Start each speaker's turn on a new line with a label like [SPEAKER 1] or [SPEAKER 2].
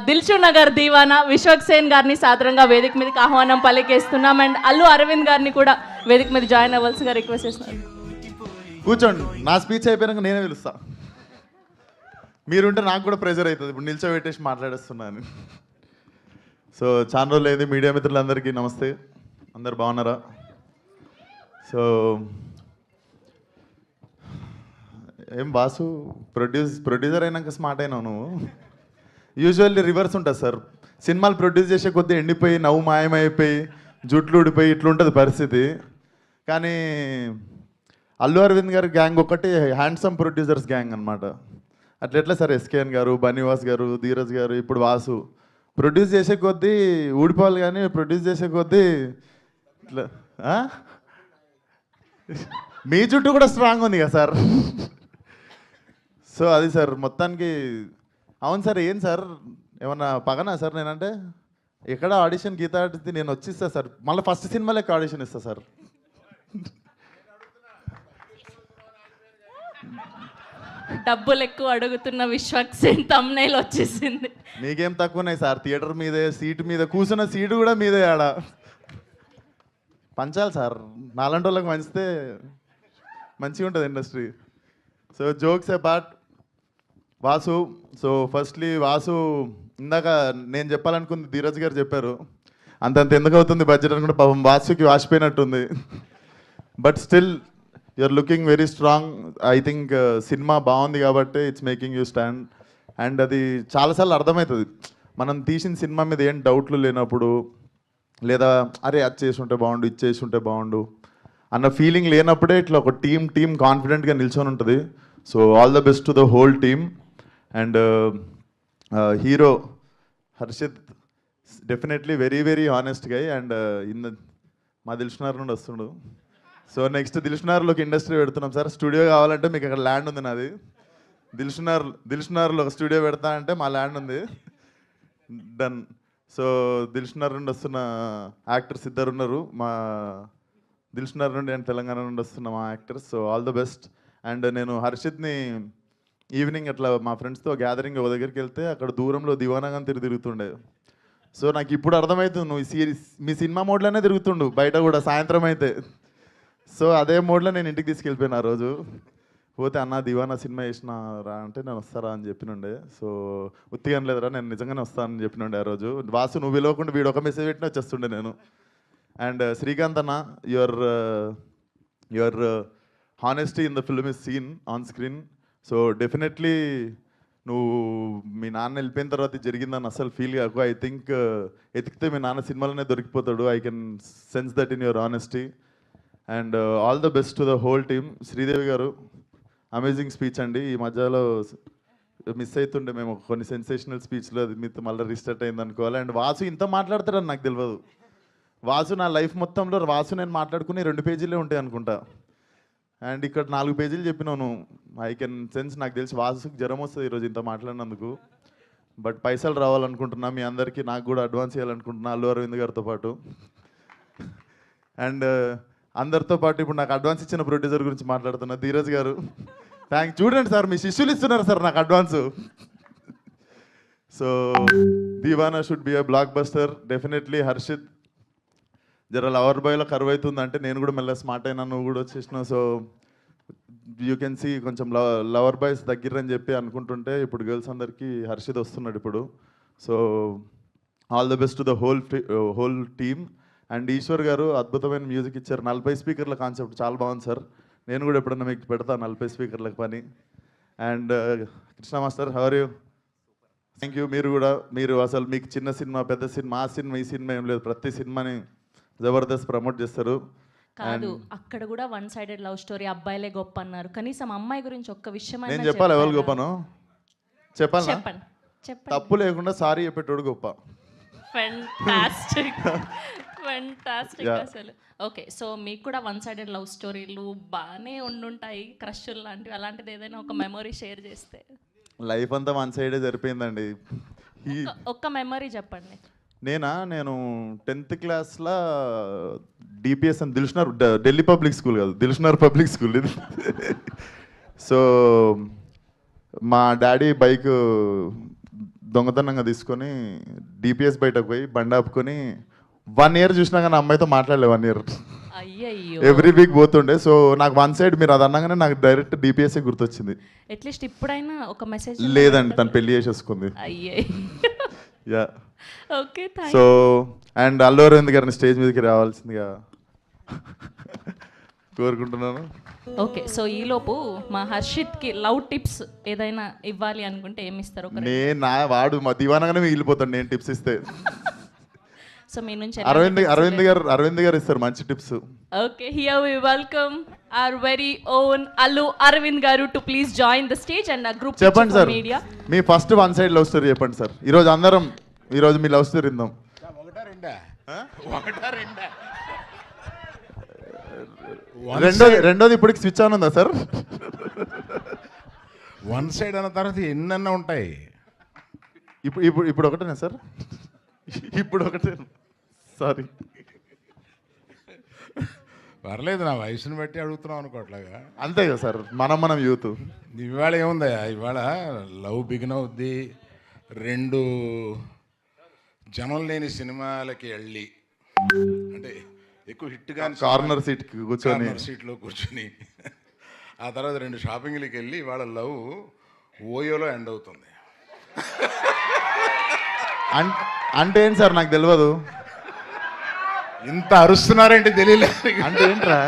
[SPEAKER 1] దిల్షు నగర్ దీవానా విశ్వక్ సేన్ గారిని సాదరంగా వేదిక మీదకి ఆహ్వానం పలికేస్తున్నాం. అండ్ అల్లు అరవింద్ గారిని కూడా వేదిక మీద జాయిన్ అవ్వాల్సిగా రిక్వెస్ట్ చేస్తున్నాను.
[SPEAKER 2] కూర్చోండి, నా స్పీచ్ అయిపోయాక నేనే పిలుస్తా. మీరుంటే నాకు కూడా ప్రెజర్ అవుతుంది. ఇప్పుడు నిల్చోబెట్టేసి మాట్లాడేస్తున్నాను. సో చాలా రోజులు అయింది. మీడియా మిత్రులందరికీ నమస్తే. అందరు బాగున్నారా? సో ఏం బాసు, ప్రొడ్యూసర్ అయినాక స్మార్ట్ అయినావు నువ్వు. యూజువల్లీ రివర్స్ ఉంటుంది సార్. సినిమాలు ప్రొడ్యూస్ చేసే కొద్దీ ఎండిపోయి నవ్వు మాయమైపోయి జుట్లు ఊడిపోయి ఇట్లుంటుంది పరిస్థితి. కానీ అల్లు అరవింద్ గారి గ్యాంగ్ ఒకటి హ్యాండ్సమ్ ప్రొడ్యూసర్స్ గ్యాంగ్ అనమాట. అట్లా సార్ ఎస్కేఎన్ గారు, బనీవాస్ గారు, ధీరజ్ గారు, ఇప్పుడు వాసు ప్రొడ్యూస్ చేసే కొద్దీ ఊడిపోవాలి, కానీ ప్రొడ్యూస్ చేసే కొద్దీ ఇట్లా మీ చుట్టూ కూడా స్ట్రాంగ్ ఉంది కదా సార్. సో అది సార్ మొత్తానికి. అవును సార్, ఏం సార్ ఏమన్నా పగనా సార్? నేనంటే ఎక్కడ ఆడిషన్ గీత ఆడితే నేను వచ్చిస్తా సార్. మళ్ళీ ఫస్ట్ సినిమా లెక్క ఆడిషన్ ఇస్తా సార్.
[SPEAKER 1] డబ్బులు ఎక్కువ అడుగుతున్న విశ్వక్ సేన్ తమ్నైల్ వచ్చేసింది.
[SPEAKER 2] మీకేం తక్కువన్నాయి సార్? థియేటర్ మీదే, సీటు మీద కూర్చున్న సీటు కూడా మీదే. ఆడ పంచాలి సార్. నాలాంటి వాళ్ళకి మంచితే మంచిగా ఉంటుంది industry. So jokes apart, Vasu. So firstly Vasu, ఇందాక నేను చెప్పాలనుకుంది ధీరజ్ గారు చెప్పారు. అంతంత ఎందుకు అవుతుంది బడ్జెట్ అనుకుంటే పాపం వాసుకి వాసిపోయినట్టుంది. But still you're looking very strong. I think cinema బాగుంది కాబట్టి it's making you stand. And అది చాలాసార్లు అర్థమవుతుంది. మనం తీసిన సినిమా మీద ఏం డౌట్లు లేనప్పుడు, లేదా అరే అది చేసి ఉంటే బాగుండు, ఇది చేసి ఉంటే బాగుండు అన్న ఫీలింగ్ లేనప్పుడే ఇట్లా ఒక టీమ్ కాన్ఫిడెంట్గా నిల్చొని ఉంటుంది. So all the best to the whole team. And hero Harshit definitely very very honest guy. And మా దిల్షునార్ నుండి వస్తుండు. సో నెక్స్ట్ దిల్షునార్లోకి ఇండస్ట్రీ పెడుతున్నాం సార్. స్టూడియో కావాలంటే మీకు అక్కడ ల్యాండ్ ఉంది నాది. దిల్షునార్లో ఒక స్టూడియో పెడతా అంటే మా ల్యాండ్ ఉంది. డన్. సో దిల్షునార్ నుండి వస్తున్న యాక్టర్స్ ఇద్దరు ఉన్నారు. మా దిల్షునార్ నుండి అండ్ తెలంగాణ నుండి వస్తున్న మా actors. So all the best. And నేను హర్షిత్ని ఈవినింగ్ అట్లా మా ఫ్రెండ్స్తో గ్యాదరింగ్ ఒక దగ్గరికి వెళ్తే అక్కడ దూరంలో దివానాగా తిరుగుతుండే. సో నాకు ఇప్పుడు అర్థమవుతుంది నువ్వు మీ సినిమా మోడ్లోనే తిరుగుతుండు బయట కూడా సాయంత్రం అయితే. సో అదే మోడ్లో నేను ఇంటికి తీసుకెళ్ళిపోయాను ఆ రోజు. పోతే అన్న దివానా సినిమా వేసినా రా అంటే నేను వస్తారా అని చెప్పినుండే. సో ఉత్తిగా లేదురా, నేను నిజంగానే వస్తానని చెప్పినుండే ఆ రోజు. వాసు నువ్వు పిలవకుండా వీడు ఒక మెసేజ్ పెట్టినా వచ్చేస్తుండే నేను. అండ్ శ్రీకాంత్ అన్న, your honesty in the film is seen on screen. So definitely నువ్వు మీ నాన్న వెళ్ళిపోయిన తర్వాత జరిగిందని అసలు ఫీల్ కాకు. ఐ థింక్ ఎతికితే మీ నాన్న సినిమాలోనే దొరికిపోతాడు. I can sense that in your honesty. And all the best to the whole team. Sridevi గారు అమేజింగ్ స్పీచ్ అండి. ఈ మధ్యలో మిస్ అవుతుండే మేము కొన్ని సెన్సేషనల్ స్పీచ్లో, అది మీతో మళ్ళీ రీస్టార్ట్ అయింది అనుకోవాలి. అండ్ వాసు ఇంత మాట్లాడతారని నాకు తెలియదు. వాసు నా లైఫ్ మొత్తంలో వాసు నేను మాట్లాడుకుని 2 పేజీలే ఉంటాయి అనుకుంటా. అండ్ ఇక్కడ 4 పేజీలు చెప్పినాను. I can sense. నాకు తెలిసి వాసుకి జ్వరం వస్తుంది ఈరోజు ఇంత మాట్లాడినందుకు. బట్ పైసలు రావాలనుకుంటున్నా మీ అందరికీ. నాకు కూడా అడ్వాన్స్ ఇవ్వాలనుకుంటున్నా అల్లు అరవింద్ గారితో పాటు. అండ్ అందరితో పాటు ఇప్పుడు నాకు అడ్వాన్స్ ఇచ్చిన ప్రొడ్యూసర్ గురించి మాట్లాడుతున్నా, ధీరజ్ గారు. చూడండి సార్, మీ శిష్యులు ఇస్తున్నారు సార్ నాకు advance. So Deewana should be a blockbuster definitely. Harshit జర లవర్ బాయ్లో కరువు అవుతుంది అంటే నేను కూడా మెల్ల స్మార్ట్ అయినా, నువ్వు కూడా వచ్చేసినావు. సో యూ కెన్ సీ కొంచెం లవర్ బాయ్స్ దగ్గరని చెప్పి అనుకుంటుంటే ఇప్పుడు గర్ల్స్ అందరికీ హర్షిత్ వస్తున్నాడు ఇప్పుడు. So all the best to the whole team. And Eshwar గారు అద్భుతమైన మ్యూజిక్ ఇచ్చారు. 40 స్పీకర్ల కాన్సెప్ట్ చాలా బాగుంది సార్. నేను కూడా ఎప్పుడన్నా మీకు పెడతాను 40 స్పీకర్లకు పని. And Krishna master, how are you? Thank you. మీరు అసలు మీకు చిన్న సినిమా, పెద్ద సినిమా, ఆ సినిమా, ఈ సినిమా ఏం లేదు, ప్రతి సినిమాని జబర్దస్త్ ప్రమోట్ చేస్తారు.
[SPEAKER 1] కాదు, అక్కడ కూడా వన్ సైడెడ్ లవ్ స్టోరీ, అబ్బాయిలే గొప్ప అన్నారు. కనీసం అమ్మాయి గురించి ఒక్క విషయం
[SPEAKER 2] నేను చెప్పాలి. ఎవరు గొప్పను చెప్పాలి?
[SPEAKER 1] చెప్పండి.
[SPEAKER 2] తప్పు లేకుండా సారీ చెప్పేటోడు గొప్ప.
[SPEAKER 1] ఫెంటాస్టిక్ అసలు. ఓకే, సో మీకు కూడా వన్ సైడెడ్ లవ్ స్టోరీలు బాగానే ఉండుంటాయి, క్రష్లు లాంటివి. అలాంటిది ఏదైనా ఒక మెమరీ షేర్ చేస్తే.
[SPEAKER 2] లైఫ్ అంతా వన్ సైడే సరిపోయిందండి.
[SPEAKER 1] ఒక్క మెమరీ చెప్పండి.
[SPEAKER 2] నేను 10th క్లాస్లో డిపిఎస్ అని దిల్షునార్, ఢిల్లీ పబ్లిక్ స్కూల్ కాదు, దిల్షునార్ పబ్లిక్ స్కూల్ ఇది. సో మా డాడీ బైక్ దొంగతనంగా తీసుకొని డిపిఎస్ బయటకు పోయి బండి ఆపుకొని 1 year చూసినా కానీ అమ్మాయితో మాట్లాడలే 1 year.
[SPEAKER 1] అయ్యయ్యో
[SPEAKER 2] ఎవ్రీ వీక్ పోతుండే. సో నాకు వన్ సైడ్ మీరు అది అన్నగానే నాకు డైరెక్ట్ డిపిఎస్ గుర్తొచ్చింది.
[SPEAKER 1] అట్లీస్ట్ ఇప్పుడైనా ఒక మెసేజ్
[SPEAKER 2] లేదండి, తను పెళ్లి చేసేసుకుంది.
[SPEAKER 1] అయ్యే
[SPEAKER 2] yeah.
[SPEAKER 1] Okay
[SPEAKER 2] so and Allu Aravind గారిని స్టేజ్ మీదకి రావాల్సిందిగా కోరుకుంటున్నాను.
[SPEAKER 1] ఓకే సో ఈలోపు మా హర్షిత్కి లవ్ టిప్స్ ఏదైనా ఇవ్వాలి అనుకుంటే ఏమి ఇస్తారు ఒక
[SPEAKER 2] వాడు మా దివానగానే మిగిలిపోతాడు నేను టిప్స్ ఇస్తే.
[SPEAKER 1] సో మీ నుంచి
[SPEAKER 2] అరవింద్ గారు ఇస్తారు మంచి tips.
[SPEAKER 1] Okay here we welcome our very own Allu Aravind గారు to please join the stage and ఆ గ్రూప్
[SPEAKER 2] చెప్పండి సార్,
[SPEAKER 1] మీడియా.
[SPEAKER 2] మీ first one side love story చెప్పండి సార్. ఈరోజు మీ లవ్ స్టోరీ విందాం. రెండోది ఇప్పటికి స్విచ్ ఆన్ ఉందా సార్?
[SPEAKER 3] వన్ సైడ్ అన్న తర్వాత ఎన్నన్నా ఉంటాయి.
[SPEAKER 2] ఇప్పుడు ఒకటేనా సార్? ఇప్పుడు ఒకటే, సారీ.
[SPEAKER 3] పర్లేదు, నా వయసుని బట్టి అడుగుతున్నాం అనుకోవట్లాగా.
[SPEAKER 2] అంతే కదా సార్, మనం యూత్.
[SPEAKER 3] ఇవాళ ఏముందా, ఇవాళ లవ్ బిగిన్ అవుద్ది. 2 జనం లేని సినిమాలకి వెళ్ళి, అంటే ఎక్కువ హిట్ కానీ
[SPEAKER 2] కార్నర్
[SPEAKER 3] సీట్లో కూర్చొని ఆ తర్వాత 2 షాపింగ్లకి వెళ్ళి ఇవాళ లవ్ ఓయోలో ఎండ్ అవుతుంది.
[SPEAKER 2] అంటే ఏంటి సార్ నాకు తెలియదు.
[SPEAKER 3] ఇంత అరుస్తున్నారంటే తెలియలేదు.
[SPEAKER 2] అంటే ఏంట్రా?